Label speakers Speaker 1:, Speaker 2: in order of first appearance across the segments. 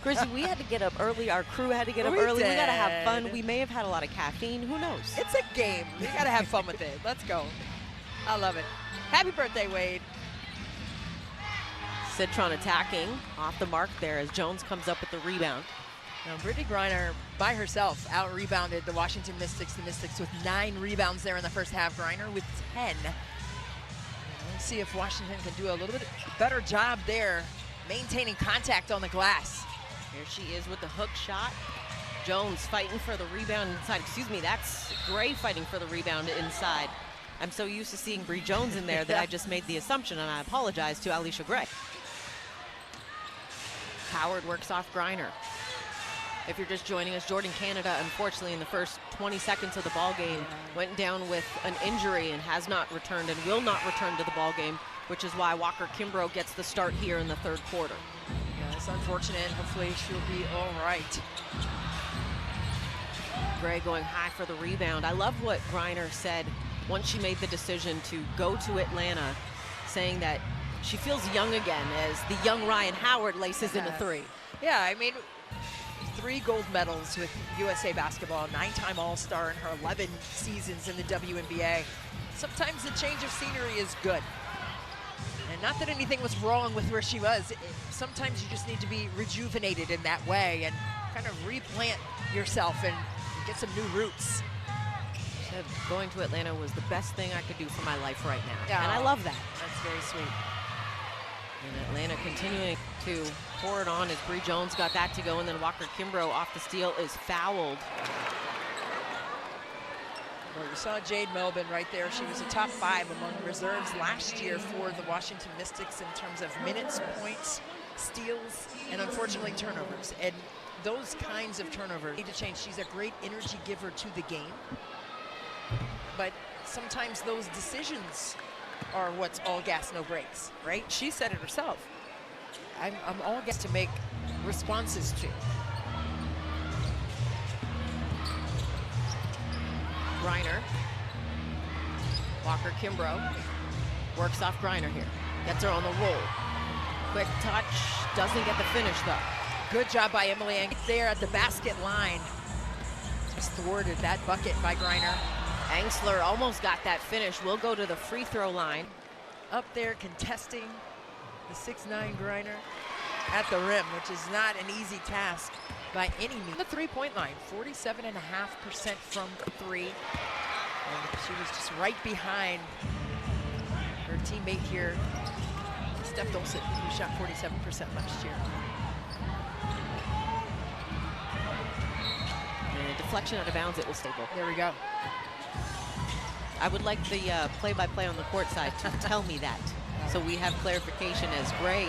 Speaker 1: Chrissy, we had to get up early. Our crew had to get up
Speaker 2: We
Speaker 1: early. We got to
Speaker 2: did.
Speaker 1: have fun. We may have had a lot of caffeine. Who knows?
Speaker 2: It's a game. We got to have fun with it. Let's go. I love it. Happy birthday, Wade.
Speaker 1: Citron attacking off the mark there as Jones comes up with the rebound.
Speaker 2: Now, Brittney Griner by herself out-rebounded the Washington Mystics. The Mystics with 9 rebounds there in the first half. Griner with 10. We'll see if Washington can do a little bit better job there, maintaining contact on the glass.
Speaker 1: Here she is with the hook shot. Jones fighting for the rebound inside. Excuse me, that's Gray fighting for the rebound inside. I'm so used to seeing Bree Jones in there that I just made the assumption, and I apologize to Alicia Gray. Howard works off Griner. If you're just joining us, Jordan Canada, unfortunately, in the first 20 seconds of the ball game, went down with an injury and has not returned and will not return to the ball game, which is why Walker Kimbrough gets the start here in the third quarter.
Speaker 2: Yeah, it's unfortunate. Hopefully she'll be all right.
Speaker 1: Gray going high for the rebound. I love what Griner said once she made the decision to go to Atlanta, saying that she feels young again as the young Ryan Howard laces in a three.
Speaker 2: Yeah, I mean, 3 gold medals with USA Basketball, 9-time All-Star in her 11 seasons in the WNBA. Sometimes a change of scenery is good. And not that anything was wrong with where she was. Sometimes you just need to be rejuvenated in that way and kind of replant yourself and get some new roots.
Speaker 1: She said going to Atlanta was the best thing I could do for my life right now.
Speaker 2: Yeah.
Speaker 1: And I love that.
Speaker 2: That's very sweet.
Speaker 1: And Atlanta continuing to pour it on as Bree Jones got that to go, and then Walker Kimbrough off the steal is fouled.
Speaker 2: Well, you saw Jade Melvin right there. She was a top 5 among reserves last year for the Washington Mystics in terms of minutes, points, steals, and unfortunately turnovers. And those kinds of turnovers need to change. She's a great energy giver to the game, but sometimes those decisions are what's all gas, no brakes, right? She said it herself. I'm all gas to make responses to.
Speaker 1: Griner. Walker Kimbrough works off Griner here. Gets her on the roll. Quick touch, doesn't get the finish though.
Speaker 2: Good job by Emily Ang there at the basket line. Just thwarted that bucket by Griner.
Speaker 1: Angsler almost got that finish. We'll go to the free throw line.
Speaker 2: Up there contesting the 6'9" Griner at the rim, which is not an easy task by any means. The three-point line, 47.5% from 3. And she was just right behind her teammate here, Steph Dolson, who shot 47% last year.
Speaker 1: And a deflection out of bounds, it will stay goal.
Speaker 2: There we go.
Speaker 1: I would like the play-by-play on the court side to tell me that, so we have clarification as Gray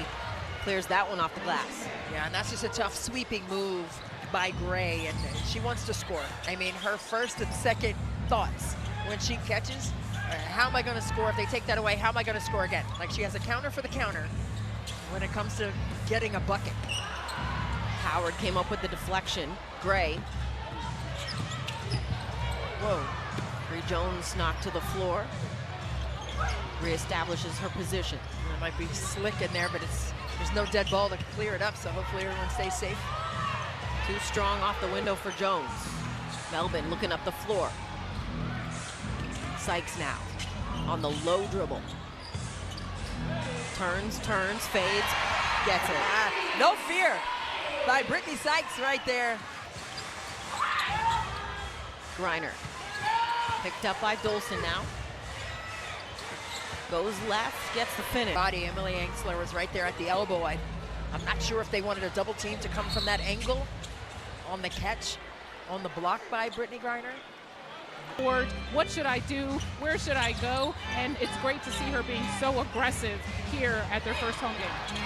Speaker 1: clears that one off the glass.
Speaker 2: Yeah, and that's just a tough sweeping move by Gray, and she wants to score. I mean, her first and second thoughts when she catches, how am I going to score? If they take that away, how am I going to score again? Like, she has a counter for the counter when it comes to getting a bucket.
Speaker 1: Howard came up with the deflection. Gray. Whoa. Bree Jones knocked to the floor. Reestablishes her position.
Speaker 2: It might be slick in there, but there's no dead ball to clear it up, so hopefully everyone stays safe.
Speaker 1: Too strong off the window for Jones. Melvin looking up the floor. Sykes now on the low dribble. Turns, fades, gets it.
Speaker 2: No fear by Brittney Sykes right there.
Speaker 1: Griner picked up by Dolson now. Goes left, gets the finish.
Speaker 2: Body, Emily Angsler was right there at the elbow. I'm not sure if they wanted a double team to come from that angle on the catch, on the block by Brittney Griner.
Speaker 3: What should I do? Where should I go? And it's great to see her being so aggressive here at their first home game.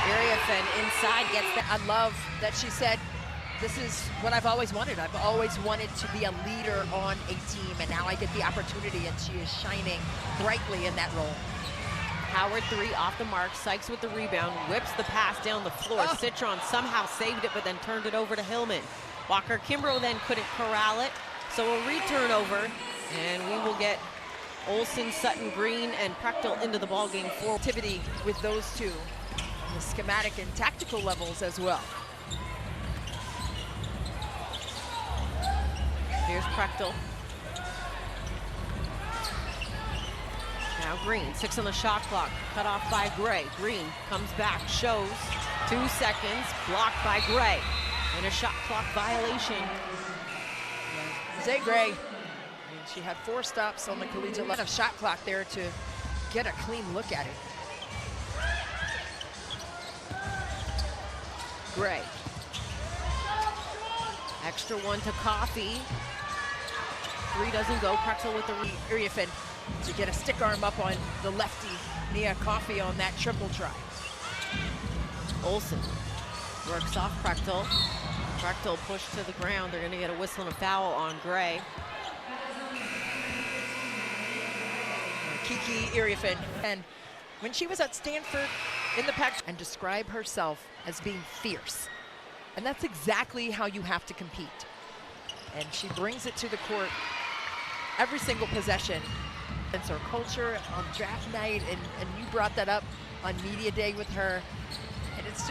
Speaker 1: Iriafen inside gets that.
Speaker 2: I love that she said, this is what I've always wanted. I've always wanted to be a leader on a team, and now I get the opportunity, and she is shining brightly in that role.
Speaker 1: Howard 3 off the mark. Sykes with the rebound, whips the pass down the floor. Citron somehow saved it, but then turned it over to Hillman. Walker Kimbrough then couldn't corral it, so a return over, and we will get Olsen, Sutton, Green, and Prechtel into the ballgame for
Speaker 2: Activity with those two on the schematic and tactical levels as well.
Speaker 1: Here's Prechtel. Now Green, 6 on the shot clock, cut off by Gray. Green comes back, shows, 2 seconds, blocked by Gray. And a shot clock violation.
Speaker 2: Zay Gray, I mean, she had 4 stops on the collegiate level of shot clock there to get a clean look at it.
Speaker 1: Gray. Extra one to Coffee. 3 doesn't go. Prechtel with the
Speaker 2: Iriafen to get a stick arm up on the lefty, Nia Coffee, on that triple try.
Speaker 1: Olsen works off Prechtel. Prechtel pushed to the ground. They're going to get a whistle and a foul on Gray.
Speaker 2: Kiki Iriafen, and when she was at Stanford in the Pac, and describe herself as being fierce. And that's exactly how you have to compete. And she brings it to the court every single possession. It's her culture on draft night, and you brought that up on media day with her. And it's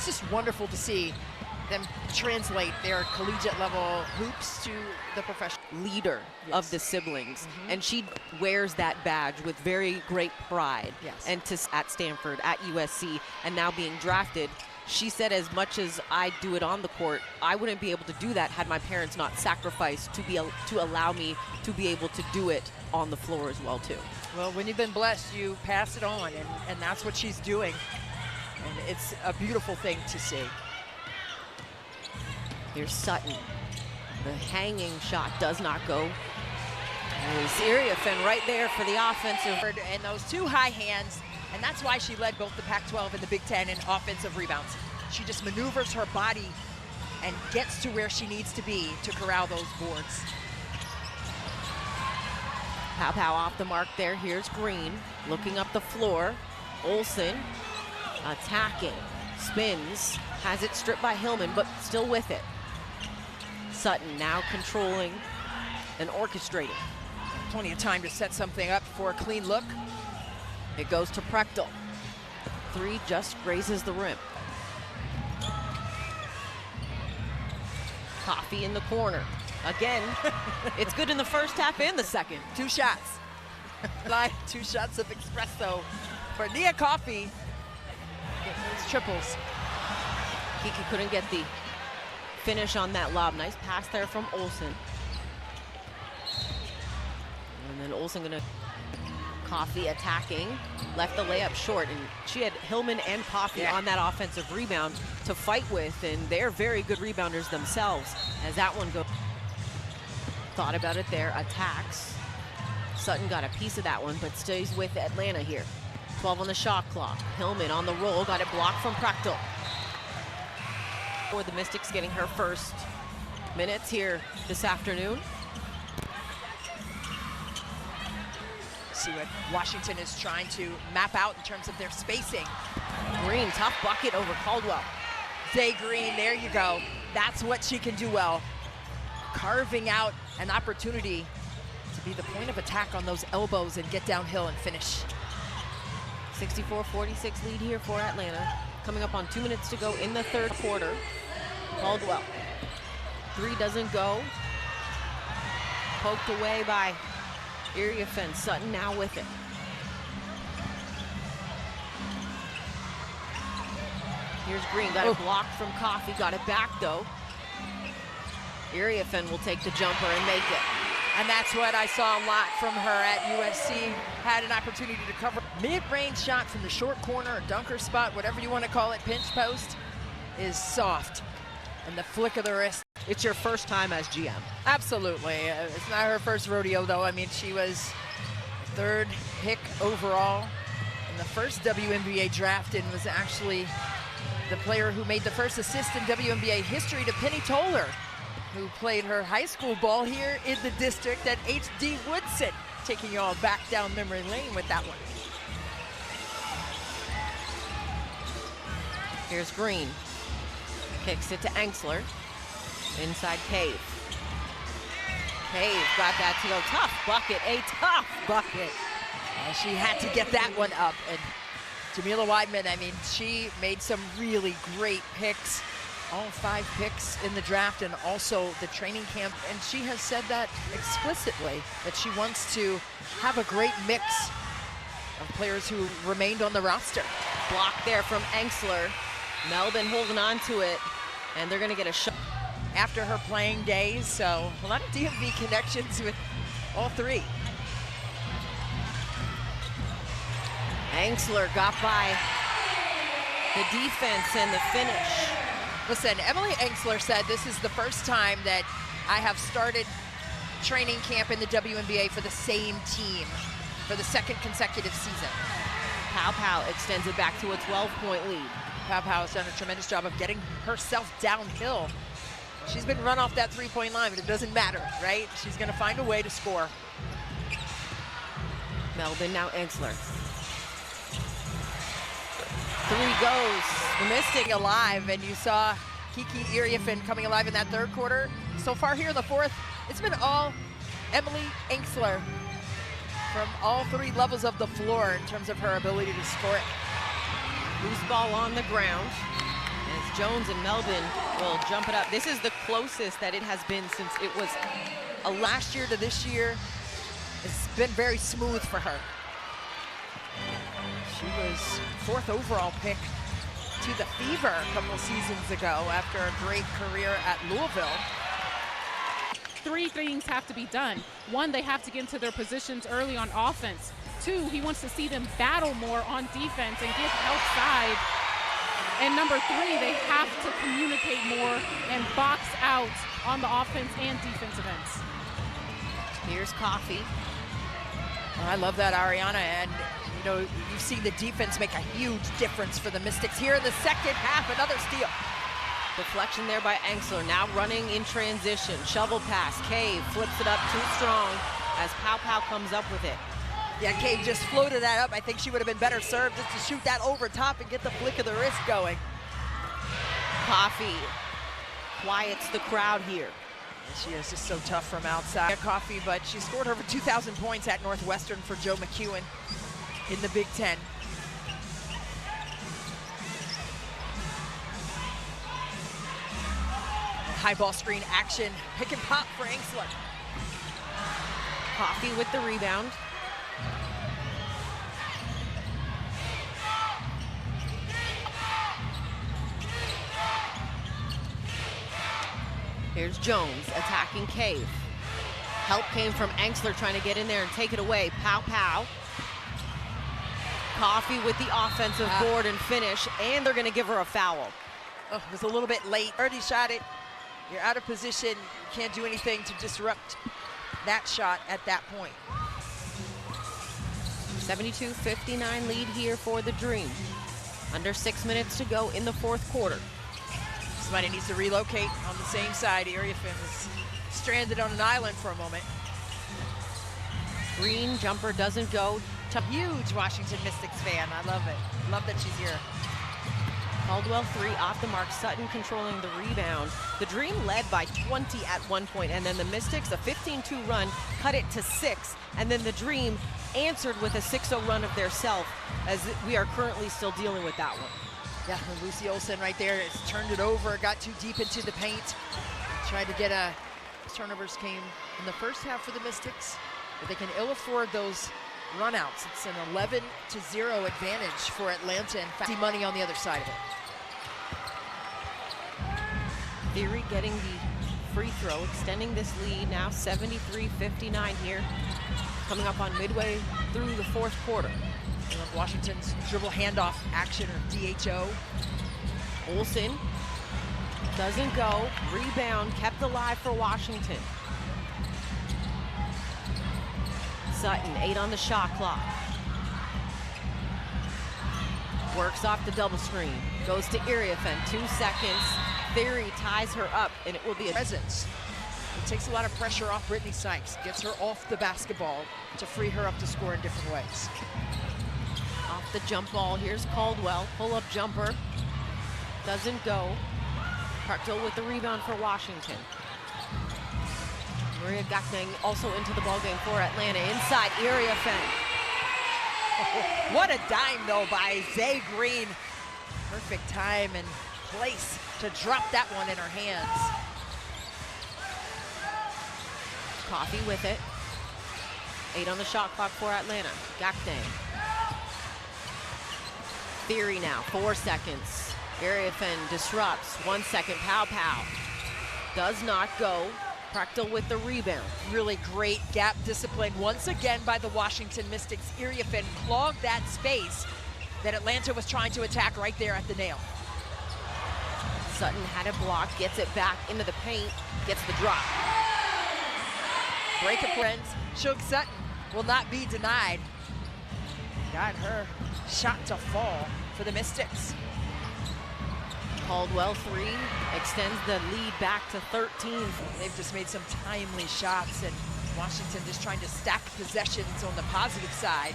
Speaker 2: just wonderful to see them translate their collegiate level hoops to the professional.
Speaker 1: Leader of the siblings, and she wears that badge with very great pride. And at Stanford, at USC, and now being drafted, she said, as much as I do it on the court, I wouldn't be able to do that had my parents not sacrificed to allow me to be able to do it on the floor as well too.
Speaker 2: Well, when you've been blessed, you pass it on, and that's what she's doing. And it's a beautiful thing to see.
Speaker 1: Here's Sutton. The hanging shot does not go. There's Iriafen right there for the offensive.
Speaker 2: And those 2 high hands, and that's why she led both the Pac-12 and the Big Ten in offensive rebounds. She just maneuvers her body and gets to where she needs to be to corral those boards.
Speaker 1: Pow off the mark there. Here's Green looking up the floor. Olsen attacking, spins, has it stripped by Hillman, but still with it. Sutton now controlling and orchestrating.
Speaker 2: Plenty of time to set something up for a clean look.
Speaker 1: It goes to Prechtel. 3 just grazes the rim. Coffee in the corner. Again, it's good in the first half and the second.
Speaker 2: 2 shots. 2 shots of espresso for Nia Coffee. Get those triples.
Speaker 1: Kiki couldn't get the finish on that lob. Nice pass there from Olsen. And then Olsen gonna Coffee attacking, left the layup short, and she had Hillman and Coffee on that offensive rebound to fight with, and they're very good rebounders themselves. As that one goes, thought about it there, attacks. Sutton got a piece of that one, but stays with Atlanta here. 12 on the shot clock. Hillman on the roll, got it blocked from Prechtel. For the Mystics getting her first minutes here this afternoon.
Speaker 2: See what Washington is trying to map out in terms of their spacing.
Speaker 1: Green, tough bucket over Caldwell.
Speaker 2: Zay Green, there you go. That's what she can do well. Carving out an opportunity to be the point of attack on those elbows and get downhill and finish.
Speaker 1: 64-46 lead here for Atlanta. Coming up on 2 minutes to go in the third quarter. Caldwell. 3 doesn't go. Poked away by Iriafen. Sutton now with it. Here's Green, got it blocked from Coffee, got it back though. Iriafen will take the jumper and make it.
Speaker 2: And that's what I saw a lot from her at USC. Had an opportunity to cover. Mid-range shot from the short corner, a dunker spot, whatever you want to call it, pinch post, is soft. And the flick of the wrist.
Speaker 1: It's your first time as GM.
Speaker 2: Absolutely. It's not her first rodeo, though. I mean, she was 3rd pick overall in the first WNBA draft and was actually the player who made the first assist in WNBA history to Penny Toller, who played her high school ball here in the district at H.D. Woodson. Taking you all back down memory lane with that one.
Speaker 1: Here's Green. Kicks it to Engsler. Inside Cave. Cave got that to go. Tough bucket, a tough bucket.
Speaker 2: And she had to get that one up. And Jamila Weidman, I mean, she made some really great picks all 5 picks in the draft and also the training camp. And she has said that explicitly, that she wants to have a great mix of players who remained on the roster.
Speaker 1: Block there from Engsler. Melbourne holding on to it, and they're going to get a shot.
Speaker 2: After her playing days, so a lot of DMV connections with all 3.
Speaker 1: Engsler got by the defense and the finish.
Speaker 2: Listen, Emily Engsler said, this is the first time that I have started training camp in the WNBA for the same team for the 2nd consecutive season.
Speaker 1: Pow Pow extends it back to a 12-point lead.
Speaker 2: Pow Pow has done a tremendous job of getting herself downhill. She's been run off that 3-point line, but it doesn't matter, right? She's going to find a way to score.
Speaker 1: Melbourne, now Engsler. 3 goes.
Speaker 2: The Mystic alive, and you saw Kiki Iriafen coming alive in that 3rd quarter. So far here in the 4th, it's been all Emily Engsler from all 3 levels of the floor in terms of her ability to score it.
Speaker 1: Loose ball on the ground. As Jones and Melbourne will jump it up. This is the closest that it has been since it was
Speaker 2: last year to this year. It's been very smooth for her. She was 4th overall pick to the Fever a couple seasons ago after a great career at Louisville.
Speaker 3: 3 things have to be done. 1, they have to get into their positions early on offense. 2, he wants to see them battle more on defense and get outside. And number 3, they have to communicate more and box out on the offense and defensive ends.
Speaker 1: Here's Coffee.
Speaker 2: Oh, I love that, Ariana, and you know, you've seen the defense make a huge difference for the Mystics here in the 2nd half. Another steal.
Speaker 1: Deflection there by Engsler, now running in transition. Shovel pass, Cave flips it up too strong as Pow Pow comes up with it.
Speaker 2: Yeah, Cave just floated that up. I think she would have been better served just to shoot that over top and get the flick of the wrist going.
Speaker 1: Coffee quiets the crowd here.
Speaker 2: She is just so tough from outside. Coffee, but she scored over 2,000 points at Northwestern for Joe McEwen in the Big Ten. High ball screen action, pick and pop for Engsler.
Speaker 1: Coffee with the rebound. Here's Jones attacking Cave. Help came from Engsler trying to get in there and take it away. Pow Pow. Coffee with the offensive board and finish, and they're gonna give her a foul.
Speaker 2: Oh, it was a little bit late. Already shot it. You're out of position. You can't do anything to disrupt that shot at that point.
Speaker 1: 72-59 lead here for the Dream. Under 6 minutes to go in the 4th quarter.
Speaker 2: Somebody needs to relocate on the same side. Iriafen is stranded on an island for a moment.
Speaker 1: Green jumper doesn't go.
Speaker 2: Huge Washington Mystics fan. I love it. Love that she's here.
Speaker 1: Caldwell 3 off the mark. Sutton controlling the rebound. The Dream led by 20 at one point, and then the Mystics, a 15-2 run, cut it to 6, and then the Dream answered with a 6-0 run of their self, as we are currently still dealing with that one.
Speaker 2: Yeah, Lucy Olsen right there has turned it over, got too deep into the paint, tried to get a... Turnovers came in the 1st half for the Mystics, but they can ill afford those runouts. It's an 11-0 advantage for Atlanta, and see money on the other side of it.
Speaker 1: Theory getting the free throw, extending this lead now 73-59 here, coming up on midway through the 4th quarter.
Speaker 2: Washington's dribble handoff action, or DHO.
Speaker 1: Olsen doesn't go. Rebound kept alive for Washington. Sutton, 8 on the shot clock. Works off the double screen. Goes to Iriafen, 2 seconds. Theory ties her up, and it will be a
Speaker 2: presence. It takes a lot of pressure off Brittney Sykes, gets her off the basketball to free her up to score in different ways.
Speaker 1: Off the jump ball, here's Caldwell, pull-up jumper. Doesn't go. Parkville with the rebound for Washington. Maria Gaknang also into the ballgame for Atlanta. Inside, Iriafen.
Speaker 2: What a dime, though, by Zay Green. Perfect time, and place to drop that one in her hands.
Speaker 1: Coffee with it. 8 on the shot clock for Atlanta. Gakdang. Theory now, 4 seconds. Iriafen disrupts, 1 second. Pow Pow. Does not go. Prechtel with the rebound.
Speaker 2: Really great gap discipline once again by the Washington Mystics. Iriafen clogged that space that Atlanta was trying to attack right there at the nail.
Speaker 1: Sutton had a block, gets it back into the paint, gets the drop.
Speaker 2: Break of friends. Shug Sutton will not be denied. Got her shot to fall for the Mystics.
Speaker 1: Caldwell 3 extends the lead back to 13.
Speaker 2: They've just made some timely shots, and Washington just trying to stack possessions on the positive side.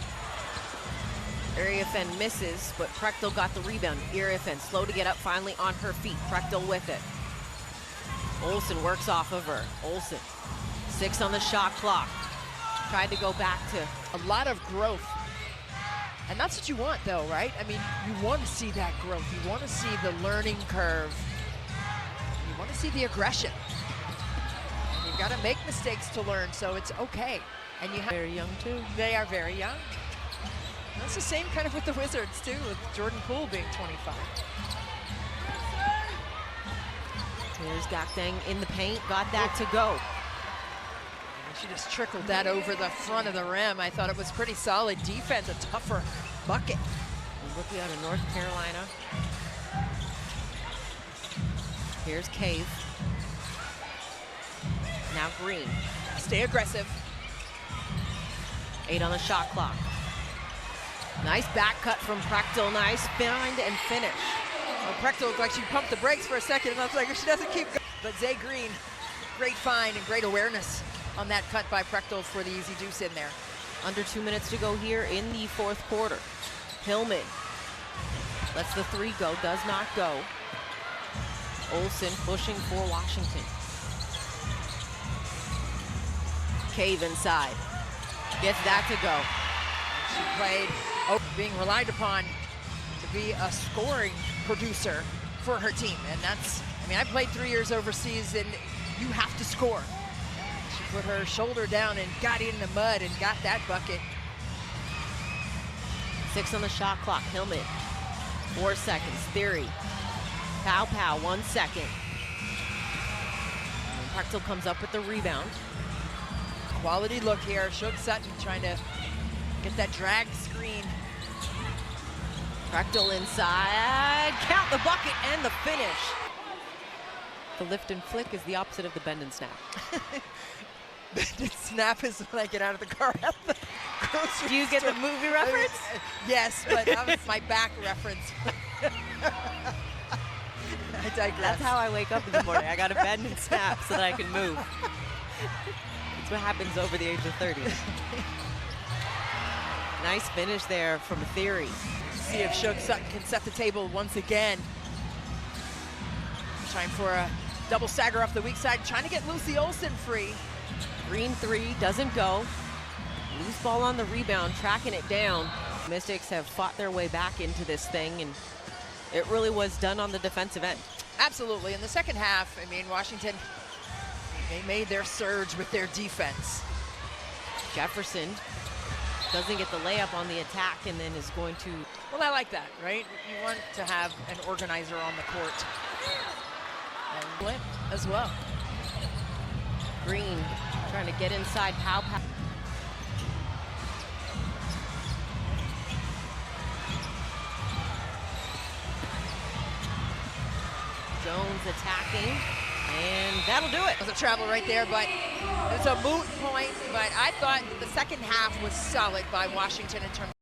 Speaker 1: Iriafen misses, but Prechtel got the rebound. Iriafen slow to get up, finally on her feet. Prechtel with it. Olsen works off of her. Olsen, 6 on the shot clock. Tried to go back to
Speaker 2: a lot of growth. And that's what you want, though, right? I mean, you want to see that growth. You want to see the learning curve. You want to see the aggression. And you've got to make mistakes to learn, so it's okay. And you have
Speaker 1: very young, too.
Speaker 2: They are very young. That's the same kind of with the Wizards, too, with Jordan Poole being 25.
Speaker 1: Here's Gakdang in the paint, got that to go.
Speaker 2: She just trickled that over the front of the rim. I thought it was pretty solid defense, a tougher bucket.
Speaker 1: The rookie out of North Carolina. Here's Cave. Now Green.
Speaker 2: Stay aggressive.
Speaker 1: 8 on the shot clock. Nice back cut from Prechtel. Nice find and finish.
Speaker 2: Well, Prechtel looked like she pumped the brakes for a second, and I was like, she doesn't keep going. But Zay Green, great find and great awareness on that cut by Prechtel for the easy deuce in there.
Speaker 1: Under 2 minutes to go here in the 4th quarter. Hillman lets the 3 go, does not go. Olsen pushing for Washington. Cave inside, gets that to go.
Speaker 2: She played, being relied upon to be a scoring producer for her team. And that's, I mean, I played 3 years overseas, and you have to score. Put her shoulder down and got in the mud and got that bucket.
Speaker 1: 6 on the shot clock. Hillman, 4 seconds. Theory. Pow Pow, 1 second. And Prechtel comes up with the rebound.
Speaker 2: Quality look here. Shug Sutton trying to get that drag screen.
Speaker 1: Prechtel inside. Count the bucket and the finish. The lift and flick is the opposite of the bend and snap.
Speaker 2: Snap is when I get out of the car at the grocery
Speaker 1: Do you get
Speaker 2: store.
Speaker 1: the movie reference?
Speaker 2: Yes, but that was my back reference. I digress.
Speaker 1: That's how I wake up in the morning. I got to bend and snap so that I can move. That's what happens over the age of 30. Nice finish there from Theory.
Speaker 2: See if Shug Sutton can set the table once again. Trying for a double stagger off the weak side, trying to get Lucy Olsen free.
Speaker 1: Green 3 doesn't go. Loose ball on the rebound, tracking it down. Mystics have fought their way back into this thing, and it really was done on the defensive end.
Speaker 2: Absolutely. In the second half, I mean, Washington, they made their surge with their defense.
Speaker 1: Jefferson doesn't get the layup on the attack and then is going to...
Speaker 2: Well, I like that, right? You want to have an organizer on the court. And Flint as well.
Speaker 1: Green trying to get inside Pow Pow. Jones attacking, and that'll do it.
Speaker 2: It was a travel right there, but it's a moot point. But I thought the second half was solid by Washington in terms